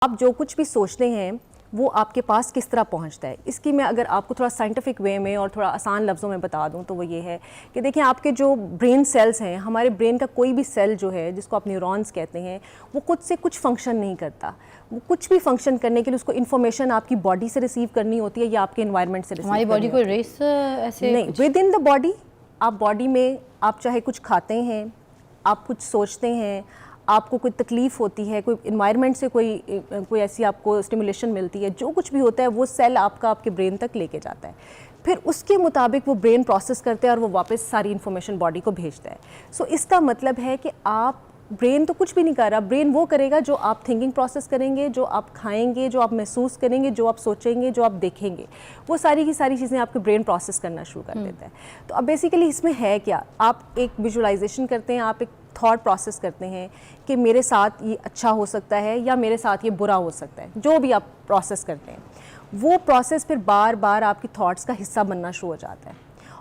आप जो कुछ भी सोचते हैं वो आपके पास किस तरह पहुंचता है। इसकी मैं अगर आपको थोड़ा साइंटिफिक वे में और थोड़ा आसान लफ्ज़ों में बता दूं तो वो ये है कि देखिए, आपके जो ब्रेन सेल्स हैं, हमारे ब्रेन का कोई भी सेल जो है जिसको आप न्यूरॉन्स कहते हैं, वो खुद से कुछ फंक्शन नहीं करता। वो कुछ भी फंक्शन करने के लिए उसको इन्फॉर्मेशन आपकी बॉडी से रिसीव करनी होती है या आपके इन्वायरमेंट से रिसीव हमारी बॉडी कोई रेस ऐसे नहीं, विद इन द बॉडी। आप बॉडी में आप चाहे कुछ खाते हैं, आप कुछ सोचते हैं, आपको कोई तकलीफ़ होती है, कोई इन्वायरमेंट से कोई ऐसी आपको स्टिमुलेशन मिलती है, जो कुछ भी होता है वो सेल आपका आपके ब्रेन तक लेके जाता है। फिर उसके मुताबिक वो ब्रेन प्रोसेस करता है और वो वापस सारी इन्फॉर्मेशन बॉडी को भेजता है। सो इसका मतलब है कि आप ब्रेन तो कुछ भी नहीं कर रहा, ब्रेन वो करेगा जो आप थिंकिंग प्रोसेस करेंगे, जो आप खाएंगे, जो आप महसूस करेंगे, जो आप सोचेंगे, जो आप देखेंगे, वो सारी की सारी चीज़ें आपके ब्रेन प्रोसेस करना शुरू कर देता है। तो अब बेसिकली इसमें है क्या, आप एक विजुअलाइजेशन करते हैं, आप एक थॉट प्रोसेस करते हैं कि मेरे साथ ये अच्छा हो सकता है या मेरे साथ ये बुरा हो सकता है। जो भी आप प्रोसेस करते हैं, वो प्रोसेस फिर बार बार आपकी थॉट्स का हिस्सा बनना शुरू हो जाता है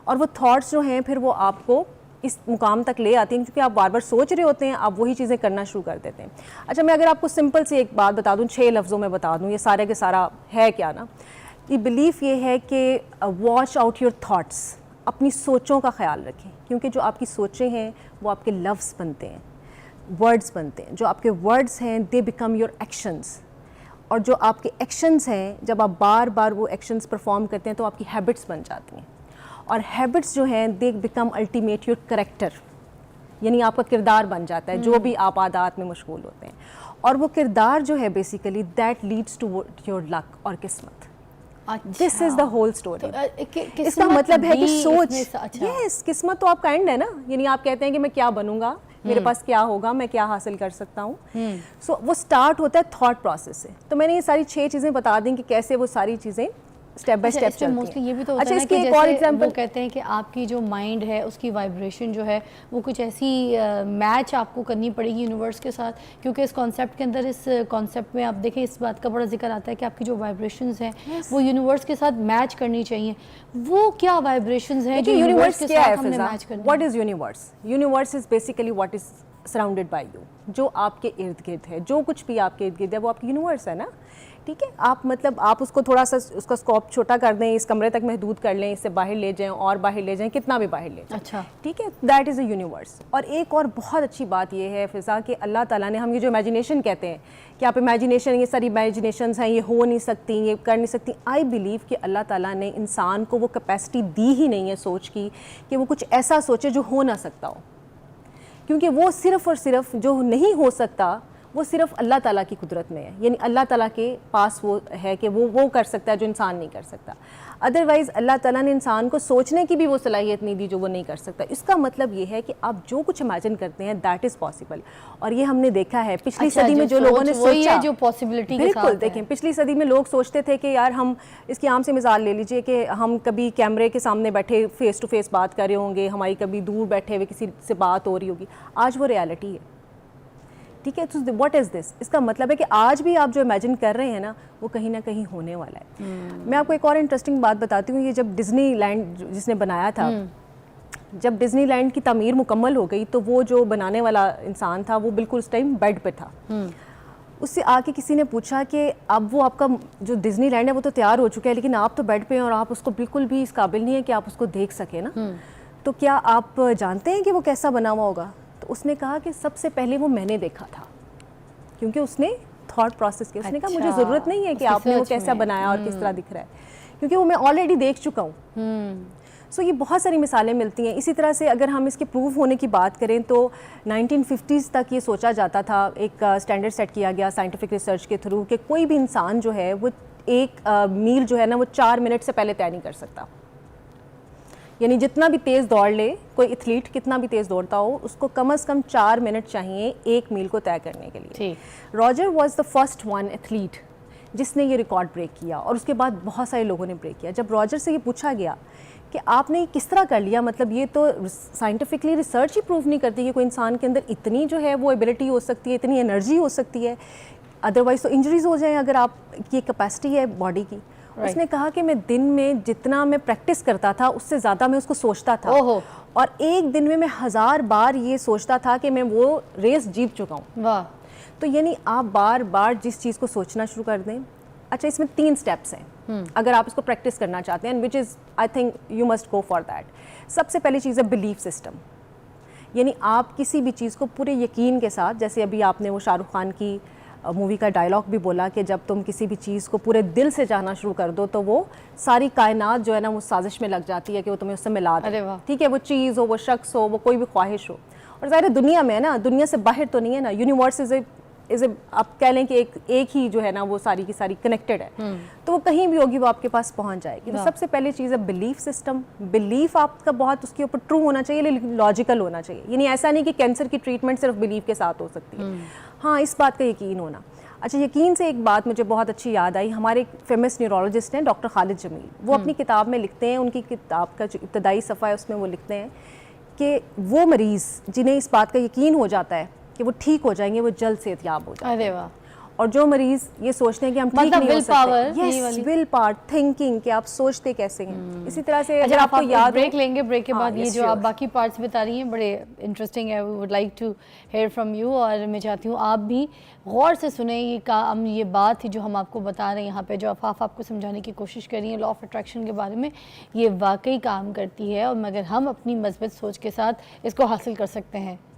और वो थॉट्स जो हैं फिर वो आपको इस मुकाम तक ले आती हैं, क्योंकि आप बार बार सोच रहे होते हैं, आप वही चीज़ें करना शुरू कर देते हैं। अच्छा, मैं अगर आपको सिंपल से एक बात बता दूं, 6 लफ्ज़ों में बता दूं, ये सारे के सारा है क्या ना, ये बिलीफ ये है कि वॉच आउट योर थॉट्स, अपनी सोचों का ख्याल रखें, क्योंकि जो आपकी सोचें हैं वो आपके लफ्ज़ बनते हैं, वर्ड्स बनते हैं। जो आपके वर्ड्स हैं दे बिकम योर एक्शंस, और जो आपके एक्शंस हैं, जब आप बार बार वो एक्शंस परफॉर्म करते हैं तो आपकी हैबिट्स बन जाती हैं, और हैबिट्स जो हैं they become ultimate your character, यानी आपका किरदार बन जाता है, जो भी आप आदात में मशगूल होते हैं। और वो किरदार जो है basically that leads to your luck और किस्मत। This is the whole story. इसका मतलब है कि सोच, यस, किस्मत तो आपका एंड है ना, यानी आप कहते हैं कि मैं क्या बनूंगा, मेरे पास क्या होगा, मैं क्या हासिल कर सकता हूँ। सो वो स्टार्ट होता है थॉट प्रोसेस से। तो मैंने ये सारी 6 चीज़ें बता दी कि कैसे वो सारी चीज़ें स्टेप बाय स्टेप चलती हैं। मोस्टली ये भी तो होता है कि एक और एग्जांपल वो कहते हैं कि आपकी जो माइंड है उसकी वाइब्रेशन जो है वो कुछ ऐसी मैच आपको करनी पड़ेगी यूनिवर्स के साथ, क्योंकि इस कॉन्सेप्ट के अंदर, इस कॉन्सेप्ट में आप देखें इस बात का बड़ा जिक्र आता है कि आपकी जो वाइब्रेशंस हैं वो यूनिवर्स के साथ मैच करनी चाहिए। वो क्या वाइब्रेशंस हैं जो यूनिवर्स के साथ हमने मैच करनी है? What is universe? Universe is basically what is surrounded by you, जो आपके इर्द गिर्द है, जो कुछ भी आपके इर्द गिर्द है वो आपकी यूनिवर्स है ना। ठीक है, आप मतलब आप उसको थोड़ा सा उसका स्कोप छोटा कर दें, इस कमरे तक महदूद कर लें, इससे बाहर ले जाएं और बाहर ले जाएं, कितना भी बाहर ले जाएं। अच्छा, ठीक है, दैट इज़ अ यूनिवर्स। और एक और बहुत अच्छी बात ये है फिज़ा कि अल्लाह ताला ने, हम ये जो इमेजिनेशन कहते हैं कि आप इमेजिनेशन, ये सारी इमेजिनेशंस हैं, ये हो नहीं सकती, ये कर नहीं सकती, आई बिलीव कि अल्लाह ताला ने इंसान को वो कैपेसिटी दी ही नहीं है सोच की कि वो कुछ ऐसा सोचे जो हो ना सकता हो, क्योंकि वो सिर्फ़ और सिर्फ जो नहीं हो सकता वो सिर्फ अल्लाह ताला की कुदरत में है, यानी अल्लाह ताला के पास वो है कि वो कर सकता है जो इंसान नहीं कर सकता। अदरवाइज़ अल्लाह ताला ने इंसान को सोचने की भी वो सलाहियत नहीं दी जो वो नहीं कर सकता। इसका मतलब ये है कि आप जो कुछ इमेजिन करते हैं दैट इज़ पॉसिबल, और ये हमने देखा है पिछली सदी में जो लोगों ने सोचा, जो पॉसिबिलिटी बिल्कुल देखें, पिछली सदी में लोग सोचते थे कि यार हम, इसकी आम से मिसाल ले लीजिए कि हम कभी कैमरे के सामने बैठे फेस टू फेस बात कर रहे होंगे, हमारी कभी दूर बैठे हुए किसी से बात हो रही होगी, आज वो रियलिटी है। ठीक है, तो व्हाट इज़ दिस? इसका मतलब है कि आज भी आप जो इमेजिन कर रहे हैं ना वो कहीं ना कहीं होने वाला है। मैं आपको एक और इंटरेस्टिंग बात बताती हूँ। ये जब डिज्नीलैंड जिसने बनाया था, जब डिज्नीलैंड की तामीर मुकम्मल हो गई तो वो जो बनाने वाला इंसान था वो बिल्कुल उस टाइम बेड पे था। उससे आके किसी ने पूछा कि अब वो आपका जो डिज्नीलैंड है वो तो तैयार हो चुका है, लेकिन आप तो बेड पे हैं और आप उसको बिल्कुल भी इस काबिल नहीं है कि आप उसको देख सकें ना, तो क्या आप जानते हैं कि वो कैसा बना हुआ होगा? तो उसने कहा कि सबसे पहले वो मैंने देखा था, क्योंकि उसने थॉट प्रोसेस किया। उसने कहा मुझे ज़रूरत नहीं है कि आपने वो कैसा बनाया और किस तरह दिख रहा है, क्योंकि वो मैं ऑलरेडी देख चुका हूँ। सो ये बहुत सारी मिसालें मिलती हैं। इसी तरह से अगर हम इसके प्रूव होने की बात करें तो 1950s तक ये सोचा जाता था, एक स्टैंडर्ड सेट किया गया साइंटिफिक रिसर्च के थ्रू कि कोई भी इंसान जो है वो एक मील जो है ना वो 4 मिनट से पहले तय नहीं कर सकता। यानी जितना भी तेज़ दौड़ ले, कोई एथलीट कितना भी तेज़ दौड़ता हो, उसको कम से कम 4 मिनट चाहिए एक मील को तय करने के लिए। Roger was the first one athlete जिसने ये रिकॉर्ड ब्रेक किया, और उसके बाद बहुत सारे लोगों ने ब्रेक किया। जब रॉजर से ये पूछा गया कि आपने किस तरह कर लिया, मतलब ये तो साइंटिफिकली रिसर्च ही प्रूव नहीं करती कि कोई इंसान के अंदर इतनी जो है वो एबिलिटी हो सकती है, इतनी एनर्जी हो सकती है, अदरवाइज़ तो इंजरीज हो जाएं अगर आप की कैपेसिटी है बॉडी की। उसने कहा कि मैं दिन में जितना मैं प्रैक्टिस करता था उससे ज़्यादा मैं उसको सोचता था, और एक दिन में मैं 1000 बार ये सोचता था कि मैं वो रेस जीत चुका हूँ। वाह। तो यानी आप बार बार जिस चीज़ को सोचना शुरू कर दें। अच्छा, इसमें 3 स्टेप्स हैं अगर आप इसको प्रैक्टिस करना चाहते हैं, and which is I think you must go for that. सबसे पहली चीज़ है बिलीफ सिस्टम, यानी आप किसी भी चीज़ को पूरे यकीन के साथ, जैसे अभी आपने वो शाहरुख खान की मूवी का डायलॉग भी बोला कि जब तुम किसी भी चीज़ को पूरे दिल से जानना शुरू कर दो तो वो सारी कायनात जो है ना वो साजिश में लग जाती है कि वो तुम्हें उससे मिला दे। ठीक है, वो चीज़ हो, वो शख्स हो, वो कोई भी ख्वाहिश हो। और ज़ाहिर दुनिया में है ना, दुनिया से बाहर तो नहीं है ना, यूनिवर्स इज़ ए आप कह लें कि एक ही जो है ना वो सारी की सारी कनेक्टेड है, तो वो कहीं भी होगी वो आपके पास पहुंच जाएगी। तो सबसे पहली चीज़ है बिलीफ सिस्टम। बिलीफ आपका बहुत उसके ऊपर ट्रू होना चाहिए, लेकिन लॉजिकल होना चाहिए। यानी ऐसा नहीं कि कैंसर की ट्रीटमेंट सिर्फ बिलीफ के साथ हो सकती है, हाँ इस बात का यकीन होना। अच्छा, यकीन से एक बात मुझे बहुत अच्छी याद आई, हमारे एक फेमस न्यूरोलॉजिस्ट हैं डॉक्टर खालिद जमील, वो अपनी किताब में लिखते हैं, उनकी किताब का जो इब्तदाई सफ़ा है उसमें वो लिखते हैं कि वो मरीज़ जिन्हें इस बात का यकीन हो जाता है कि वो ठीक हो जाएंगे, वो जल्द सेहतयाब हो जाएंगे। अरे वाह। और जो मरीज ये सोचते हैं कि हम ठीक मतलब नहीं हो सकते, यस, विल पावर, थिंकिंग कि आप सोचते कैसे हैं। इसी तरह से अगर आपको याद, ब्रेक लेंगे, ब्रेक के बाद ये जो आप बाकी पार्ट्स बता रही हैं बड़े इंटरेस्टिंग है, we would like to hear from you. और मैं चाहती हूँ आप भी गौर से सुने ये बात थी जो हम आपको बता रहे हैं यहाँ पे, जो आफाफ आपको समझाने की कोशिश कर रही हैं लॉ ऑफ अट्रैक्शन के बारे में, ये वाकई काम करती है और मगर हम अपनी मस्बत सोच के साथ इसको हासिल कर सकते हैं।